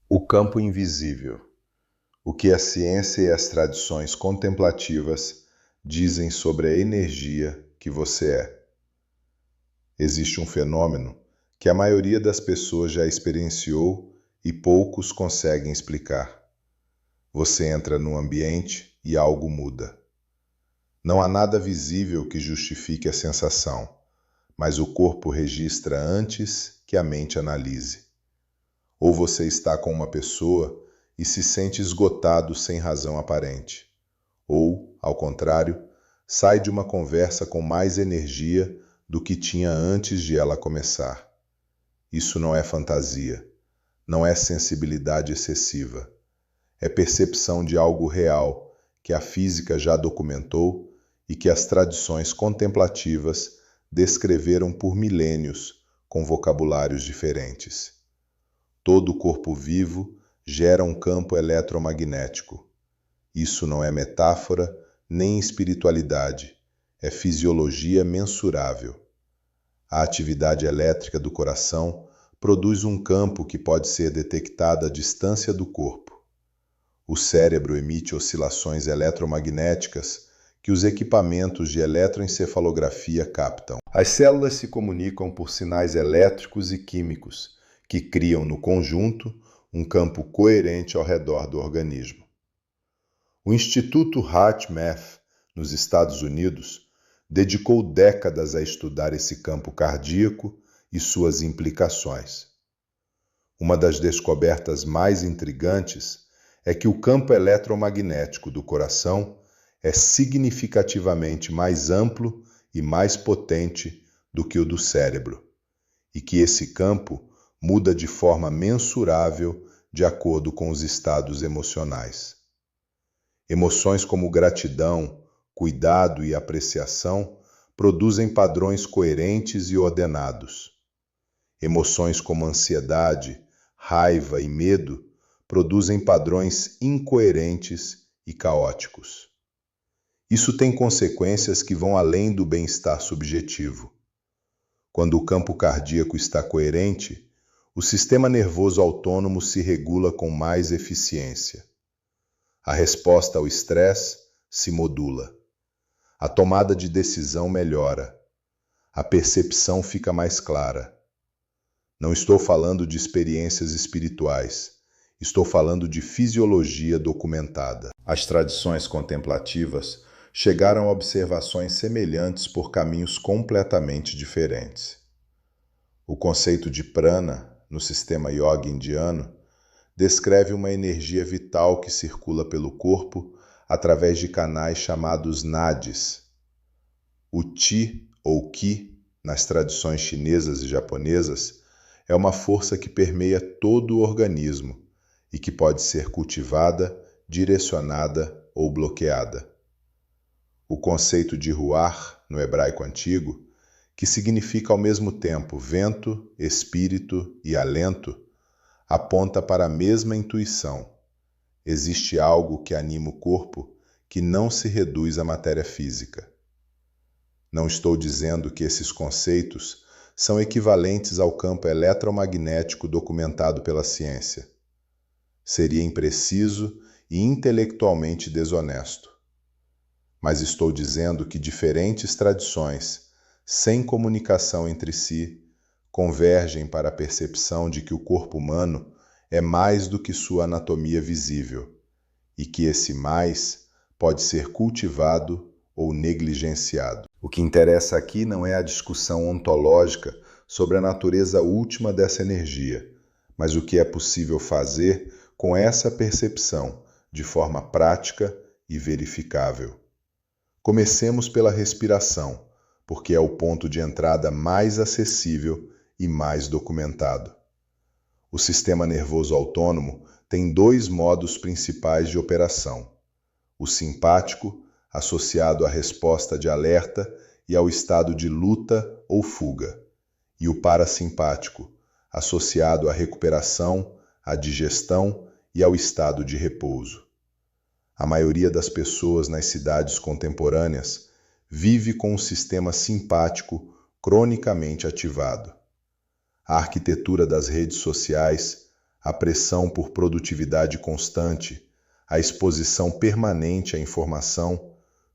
O campo invisível. O que a ciência e as tradições contemplativas dizem sobre a energia que você é. Existe um fenômeno que a maioria das pessoas já experienciou e poucos conseguem explicar. Você entra num ambiente e algo muda. Não há nada visível que justifique a sensação, mas o corpo registra antes que a mente analise. Ou você está com uma pessoa e se sente esgotado sem razão aparente. Ou, ao contrário, sai de uma conversa com mais energia do que tinha antes de ela começar. Isso não é fantasia, não é sensibilidade excessiva. É percepção de algo real que a física já documentou e que as tradições contemplativas descreveram por milênios com vocabulários diferentes. Todo corpo vivo gera um campo eletromagnético. Isso não é metáfora nem espiritualidade, é fisiologia mensurável. A atividade elétrica do coração produz um campo que pode ser detectado à distância do corpo. O cérebro emite oscilações eletromagnéticas que os equipamentos de eletroencefalografia captam. As células se comunicam por sinais elétricos e químicos, que criam no conjunto um campo coerente ao redor do organismo. O Instituto HeartMath, nos Estados Unidos, dedicou décadas a estudar esse campo cardíaco e suas implicações. Uma das descobertas mais intrigantes é que o campo eletromagnético do coração é significativamente mais amplo e mais potente do que o do cérebro, e que esse campo muda de forma mensurável de acordo com os estados emocionais. Emoções como gratidão, cuidado e apreciação produzem padrões coerentes e ordenados. Emoções como ansiedade, raiva e medo produzem padrões incoerentes e caóticos. Isso tem consequências que vão além do bem-estar subjetivo. Quando o campo cardíaco está coerente, o sistema nervoso autônomo se regula com mais eficiência. A resposta ao estresse se modula. A tomada de decisão melhora. A percepção fica mais clara. Não estou falando de experiências espirituais. Estou falando de fisiologia documentada. As tradições contemplativas chegaram a observações semelhantes por caminhos completamente diferentes. O conceito de prana, no sistema yoga indiano, descreve uma energia vital que circula pelo corpo através de canais chamados nadis. O Qi, ou Qi, nas tradições chinesas e japonesas, é uma força que permeia todo o organismo e que pode ser cultivada, direcionada ou bloqueada. O conceito de ruach, no hebraico antigo, que significa ao mesmo tempo vento, espírito e alento, aponta para a mesma intuição. Existe algo que anima o corpo que não se reduz à matéria física. Não estou dizendo que esses conceitos são equivalentes ao campo eletromagnético documentado pela ciência. Seria impreciso e intelectualmente desonesto. Mas estou dizendo que diferentes tradições, sem comunicação entre si, convergem para a percepção de que o corpo humano é mais do que sua anatomia visível, e que esse mais pode ser cultivado ou negligenciado. O que interessa aqui não é a discussão ontológica sobre a natureza última dessa energia, mas o que é possível fazer com essa percepção de forma prática e verificável. Comecemos pela respiração, porque é o ponto de entrada mais acessível e mais documentado. O sistema nervoso autônomo tem dois modos principais de operação: o simpático, associado à resposta de alerta e ao estado de luta ou fuga, e o parasimpático, associado à recuperação, à digestão e ao estado de repouso. A maioria das pessoas nas cidades contemporâneas vive com um sistema simpático cronicamente ativado. A arquitetura das redes sociais, a pressão por produtividade constante, a exposição permanente à informação,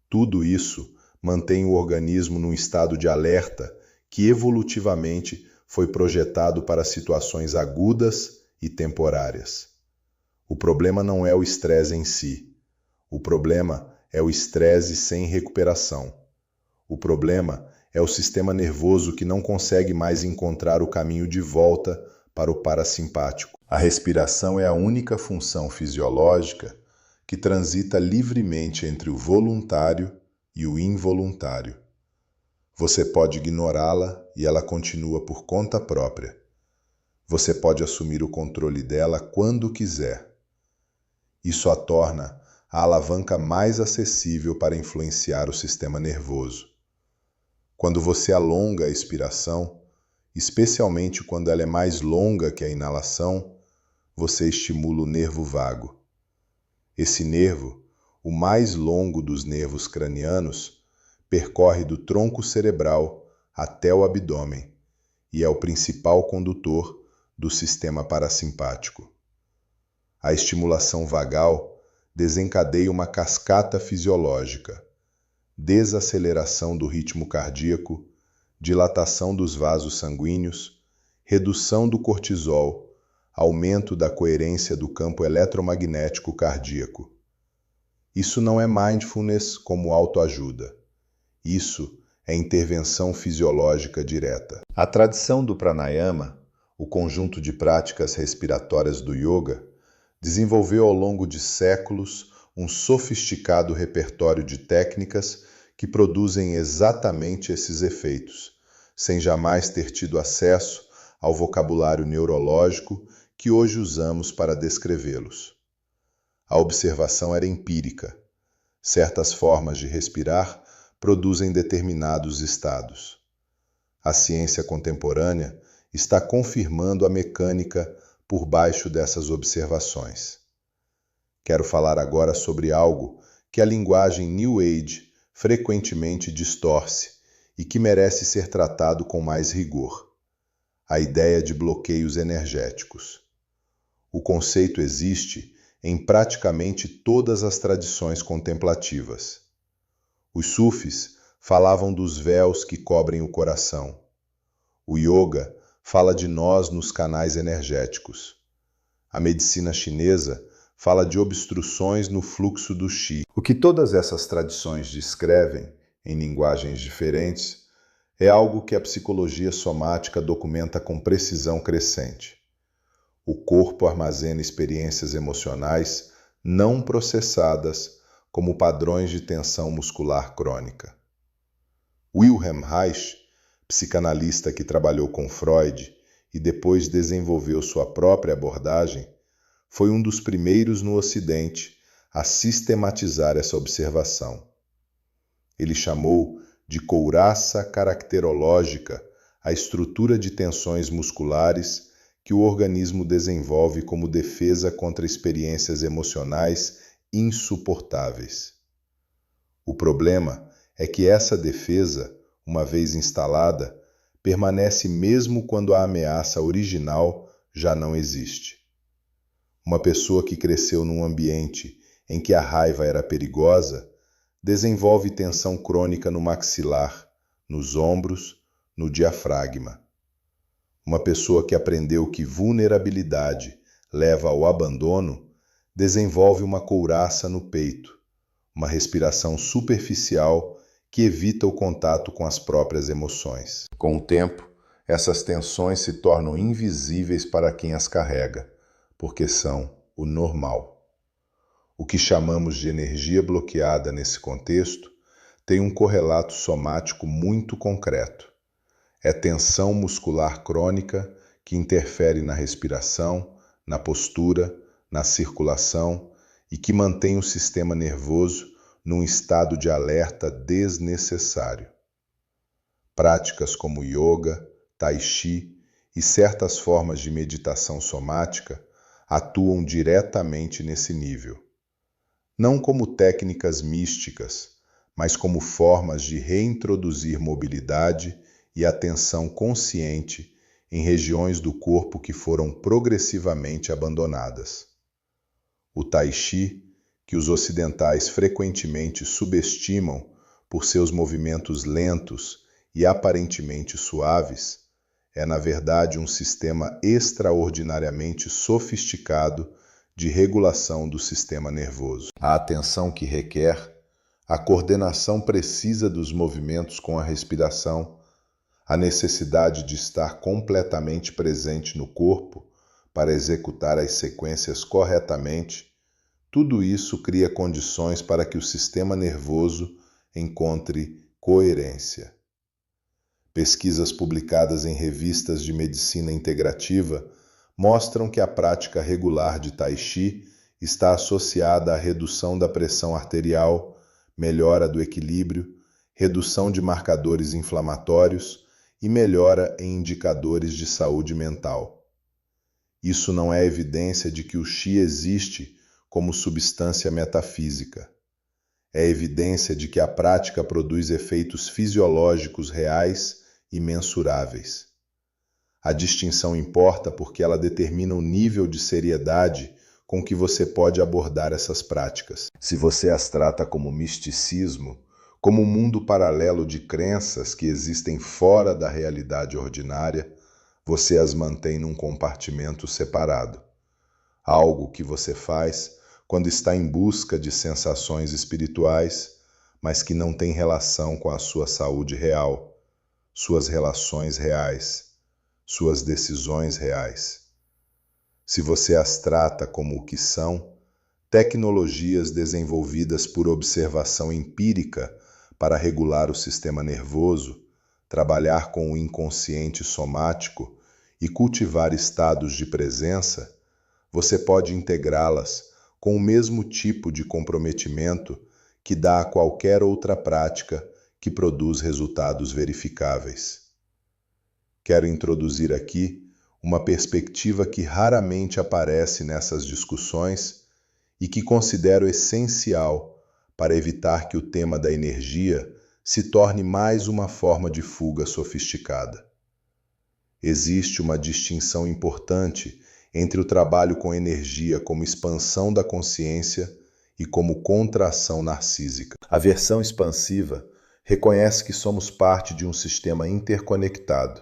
tudo isso mantém o organismo num estado de alerta que evolutivamente foi projetado para situações agudas e temporárias. O problema não é o estresse em si. O problema é o estresse sem recuperação. O problema é o sistema nervoso que não consegue mais encontrar o caminho de volta para o parasimpático. A respiração é a única função fisiológica que transita livremente entre o voluntário e o involuntário. Você pode ignorá-la e ela continua por conta própria. Você pode assumir o controle dela quando quiser. Isso a torna a alavanca mais acessível para influenciar o sistema nervoso. Quando você alonga a expiração, especialmente quando ela é mais longa que a inalação, você estimula o nervo vago. Esse nervo, o mais longo dos nervos cranianos, percorre do tronco cerebral até o abdômen e é o principal condutor do sistema parasimpático. A estimulação vagal desencadeia uma cascata fisiológica, desaceleração do ritmo cardíaco, dilatação dos vasos sanguíneos, redução do cortisol, aumento da coerência do campo eletromagnético cardíaco. Isso não é mindfulness como autoajuda. Isso é intervenção fisiológica direta. A tradição do pranayama, o conjunto de práticas respiratórias do yoga, desenvolveu ao longo de séculos um sofisticado repertório de técnicas que produzem exatamente esses efeitos, sem jamais ter tido acesso ao vocabulário neurológico que hoje usamos para descrevê-los. A observação era empírica. Certas formas de respirar produzem determinados estados. A ciência contemporânea está confirmando a mecânica por baixo dessas observações. Quero falar agora sobre algo que a linguagem New Age frequentemente distorce e que merece ser tratado com mais rigor: a ideia de bloqueios energéticos. O conceito existe em praticamente todas as tradições contemplativas. Os sufis falavam dos véus que cobrem o coração. O yoga fala de nós nos canais energéticos. A medicina chinesa fala de obstruções no fluxo do qi. O que todas essas tradições descrevem, em linguagens diferentes, é algo que a psicologia somática documenta com precisão crescente. O corpo armazena experiências emocionais não processadas como padrões de tensão muscular crônica. Wilhelm Reich, psicanalista que trabalhou com Freud e depois desenvolveu sua própria abordagem, foi um dos primeiros no Ocidente a sistematizar essa observação. Ele chamou de couraça caracterológica a estrutura de tensões musculares que o organismo desenvolve como defesa contra experiências emocionais insuportáveis. O problema é que essa defesa, uma vez instalada, permanece mesmo quando a ameaça original já não existe. Uma pessoa que cresceu num ambiente em que a raiva era perigosa desenvolve tensão crônica no maxilar, nos ombros, no diafragma. Uma pessoa que aprendeu que vulnerabilidade leva ao abandono desenvolve uma couraça no peito, uma respiração superficial que evita o contato com as próprias emoções. Com o tempo, essas tensões se tornam invisíveis para quem as carrega, porque são o normal. O que chamamos de energia bloqueada nesse contexto tem um correlato somático muito concreto. É tensão muscular crônica que interfere na respiração, na postura, na circulação e que mantém o sistema nervoso num estado de alerta desnecessário. Práticas como yoga, tai chi e certas formas de meditação somática atuam diretamente nesse nível. Não como técnicas místicas, mas como formas de reintroduzir mobilidade e atenção consciente em regiões do corpo que foram progressivamente abandonadas. O Tai Chi, que os ocidentais frequentemente subestimam por seus movimentos lentos e aparentemente suaves, é na verdade um sistema extraordinariamente sofisticado de regulação do sistema nervoso. A atenção que requer, a coordenação precisa dos movimentos com a respiração, a necessidade de estar completamente presente no corpo para executar as sequências corretamente, tudo isso cria condições para que o sistema nervoso encontre coerência. Pesquisas publicadas em revistas de medicina integrativa mostram que a prática regular de Tai Chi está associada à redução da pressão arterial, melhora do equilíbrio, redução de marcadores inflamatórios e melhora em indicadores de saúde mental. Isso não é evidência de que o Qi existe como substância metafísica. É evidência de que a prática produz efeitos fisiológicos reais e mensuráveis. A distinção importa porque ela determina o nível de seriedade com que você pode abordar essas práticas. Se você as trata como misticismo, como um mundo paralelo de crenças que existem fora da realidade ordinária, você as mantém num compartimento separado. Algo que você faz quando está em busca de sensações espirituais, mas que não tem relação com a sua saúde real, suas relações reais, suas decisões reais. Se você as trata como o que são, tecnologias desenvolvidas por observação empírica para regular o sistema nervoso, trabalhar com o inconsciente somático e cultivar estados de presença, você pode integrá-las com o mesmo tipo de comprometimento que dá a qualquer outra prática que produz resultados verificáveis. Quero introduzir aqui uma perspectiva que raramente aparece nessas discussões e que considero essencial para evitar que o tema da energia se torne mais uma forma de fuga sofisticada. Existe uma distinção importante entre o trabalho com energia como expansão da consciência e como contração narcísica. A versão expansiva reconhece que somos parte de um sistema interconectado,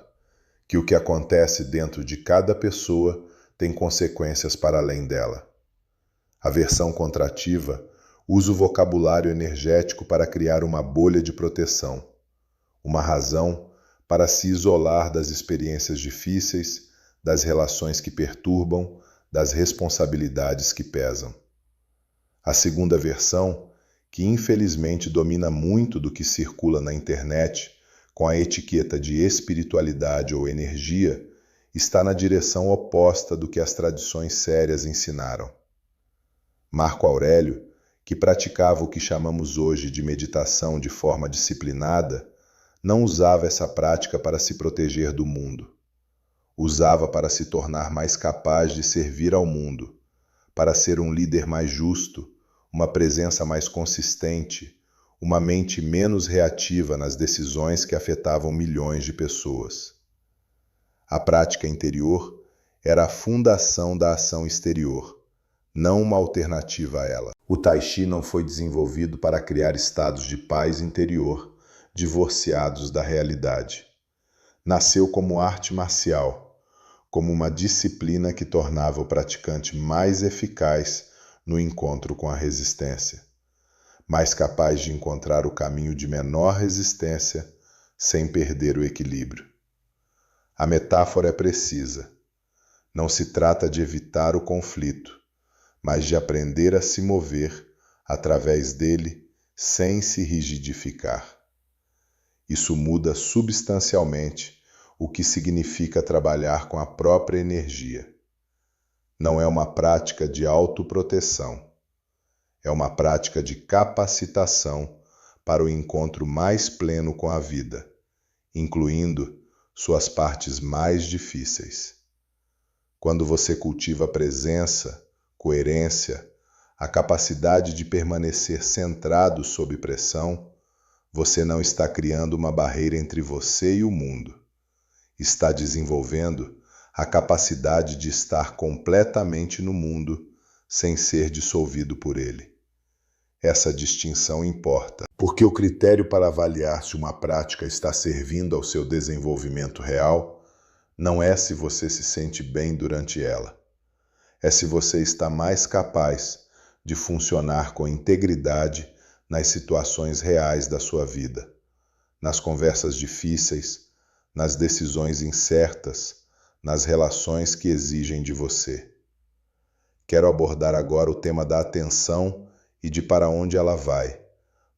que o que acontece dentro de cada pessoa tem consequências para além dela. A versão contrativa usa o vocabulário energético para criar uma bolha de proteção, uma razão para se isolar das experiências difíceis, das relações que perturbam, das responsabilidades que pesam. A segunda versão, que infelizmente domina muito do que circula na internet, com a etiqueta de espiritualidade ou energia, está na direção oposta do que as tradições sérias ensinaram. Marco Aurélio, que praticava o que chamamos hoje de meditação de forma disciplinada, não usava essa prática para se proteger do mundo. Usava para se tornar mais capaz de servir ao mundo, para ser um líder mais justo, uma presença mais consistente, uma mente menos reativa nas decisões que afetavam milhões de pessoas. A prática interior era a fundação da ação exterior, não uma alternativa a ela. O Tai Chi não foi desenvolvido para criar estados de paz interior, divorciados da realidade. Nasceu como arte marcial, como uma disciplina que tornava o praticante mais eficaz no encontro com a resistência, mais capaz de encontrar o caminho de menor resistência sem perder o equilíbrio. A metáfora é precisa. Não se trata de evitar o conflito, mas de aprender a se mover através dele sem se rigidificar. Isso muda substancialmente o que significa trabalhar com a própria energia. Não é uma prática de autoproteção. É uma prática de capacitação para o encontro mais pleno com a vida, incluindo suas partes mais difíceis. Quando você cultiva presença, coerência, a capacidade de permanecer centrado sob pressão, você não está criando uma barreira entre você e o mundo. está desenvolvendo a capacidade de estar completamente no mundo sem ser dissolvido por ele. Essa distinção importa, porque o critério para avaliar se uma prática está servindo ao seu desenvolvimento real não é se você se sente bem durante ela, é se você está mais capaz de funcionar com integridade nas situações reais da sua vida, nas conversas difíceis, nas decisões incertas, nas relações que exigem de você. Quero abordar agora o tema da atenção e de para onde ela vai,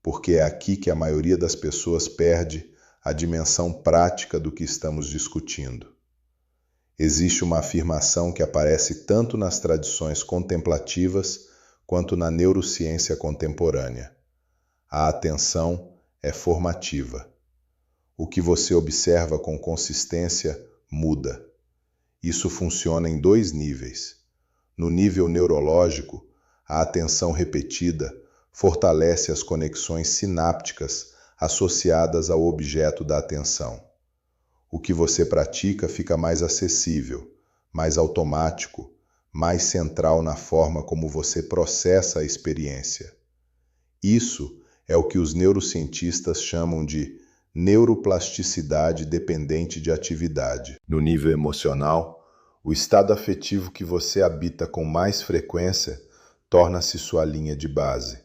porque é aqui que a maioria das pessoas perde a dimensão prática do que estamos discutindo. Existe uma afirmação que aparece tanto nas tradições contemplativas quanto na neurociência contemporânea. A atenção é formativa. O que você observa com consistência muda. Isso funciona em 2 níveis. No nível neurológico, a atenção repetida fortalece as conexões sinápticas associadas ao objeto da atenção. O que você pratica fica mais acessível, mais automático, mais central na forma como você processa a experiência. Isso é o que os neurocientistas chamam de neuroplasticidade dependente de atividade. No nível emocional, o estado afetivo que você habita com mais frequência torna-se sua linha de base.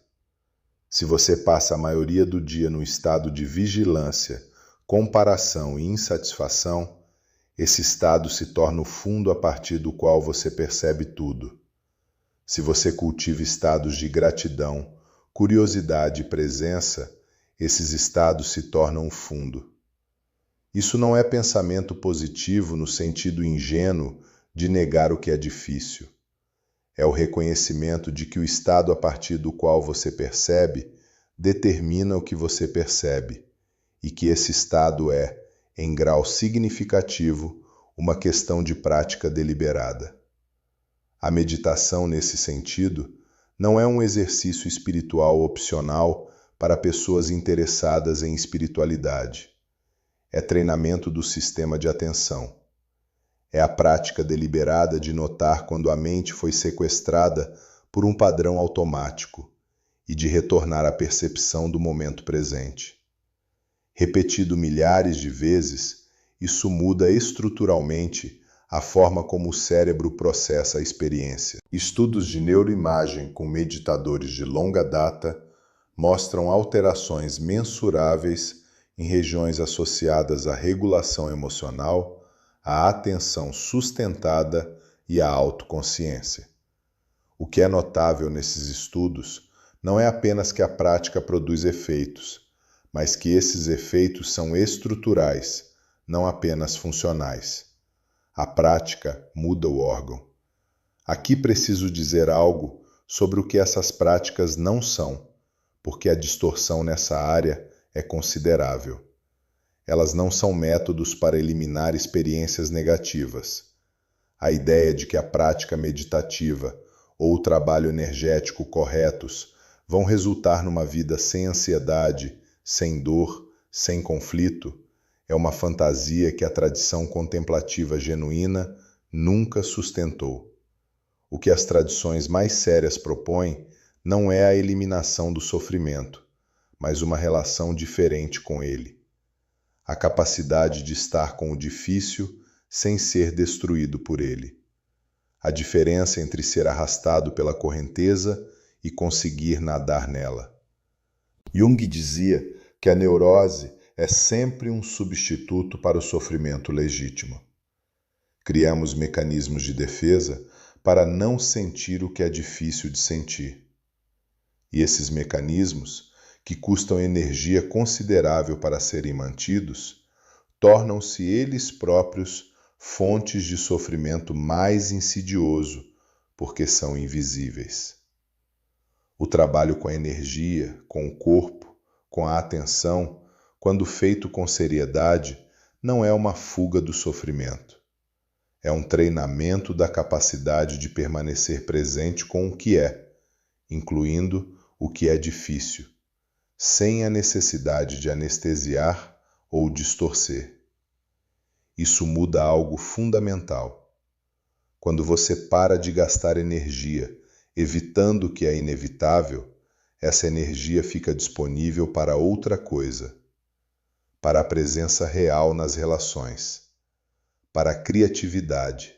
Se você passa a maioria do dia no estado de vigilância, comparação e insatisfação, esse estado se torna o fundo a partir do qual você percebe tudo. Se você cultiva estados de gratidão, curiosidade e presença, esses estados se tornam o fundo. Isso não é pensamento positivo no sentido ingênuo de negar o que é difícil. É o reconhecimento de que o estado a partir do qual você percebe determina o que você percebe, e que esse estado é, em grau significativo, uma questão de prática deliberada. A meditação, nesse sentido, não é um exercício espiritual opcional para pessoas interessadas em espiritualidade. É treinamento do sistema de atenção. É a prática deliberada de notar quando a mente foi sequestrada por um padrão automático e de retornar à percepção do momento presente. Repetido milhares de vezes, isso muda estruturalmente a forma como o cérebro processa a experiência. Estudos de neuroimagem com meditadores de longa data mostram alterações mensuráveis em regiões associadas à regulação emocional, à atenção sustentada e à autoconsciência. O que é notável nesses estudos não é apenas que a prática produz efeitos, mas que esses efeitos são estruturais, não apenas funcionais. A prática muda o órgão. Aqui preciso dizer algo sobre o que essas práticas não são, porque a distorção nessa área é considerável. Elas não são métodos para eliminar experiências negativas. A ideia de que a prática meditativa ou o trabalho energético corretos vão resultar numa vida sem ansiedade, sem dor, sem conflito, é uma fantasia que a tradição contemplativa genuína nunca sustentou. O que as tradições mais sérias propõem não é a eliminação do sofrimento, mas uma relação diferente com ele. A capacidade de estar com o difícil sem ser destruído por ele. A diferença entre ser arrastado pela correnteza e conseguir nadar nela. Jung dizia que a neurose é sempre um substituto para o sofrimento legítimo. Criamos mecanismos de defesa para não sentir o que é difícil de sentir. E esses mecanismos, que custam energia considerável para serem mantidos, tornam-se eles próprios fontes de sofrimento mais insidioso, porque são invisíveis. O trabalho com a energia, com o corpo, com a atenção, quando feito com seriedade, não é uma fuga do sofrimento. É um treinamento da capacidade de permanecer presente com o que é, incluindo o que é difícil, sem a necessidade de anestesiar ou distorcer. isso muda algo fundamental. Quando você para de gastar energia evitando o que é inevitável, essa energia fica disponível para outra coisa, para a presença real nas relações, para a criatividade,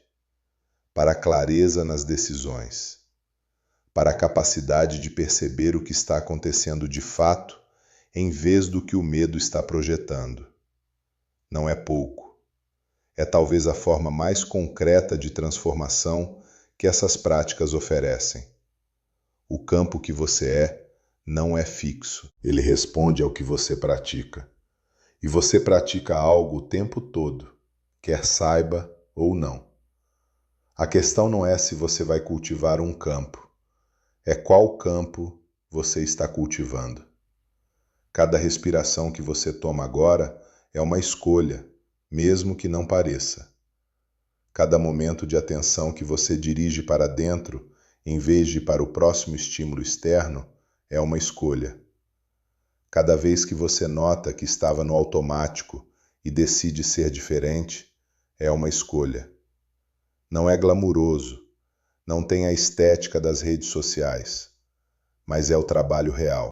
para a clareza nas decisões, para a capacidade de perceber o que está acontecendo de fato, em vez do que o medo está projetando. Não é pouco. É talvez a forma mais concreta de transformação que essas práticas oferecem. O campo que você é não é fixo. Ele responde ao que você pratica. E você pratica algo o tempo todo, quer saiba ou não. A questão não é se você vai cultivar um campo, é qual campo você está cultivando. Cada respiração que você toma agora é uma escolha, mesmo que não pareça. Cada momento de atenção que você dirige para dentro, em vez de para o próximo estímulo externo, é uma escolha. Cada vez que você nota que estava no automático e decide ser diferente, é uma escolha. Não é glamuroso, não tem a estética das redes sociais, mas é o trabalho real.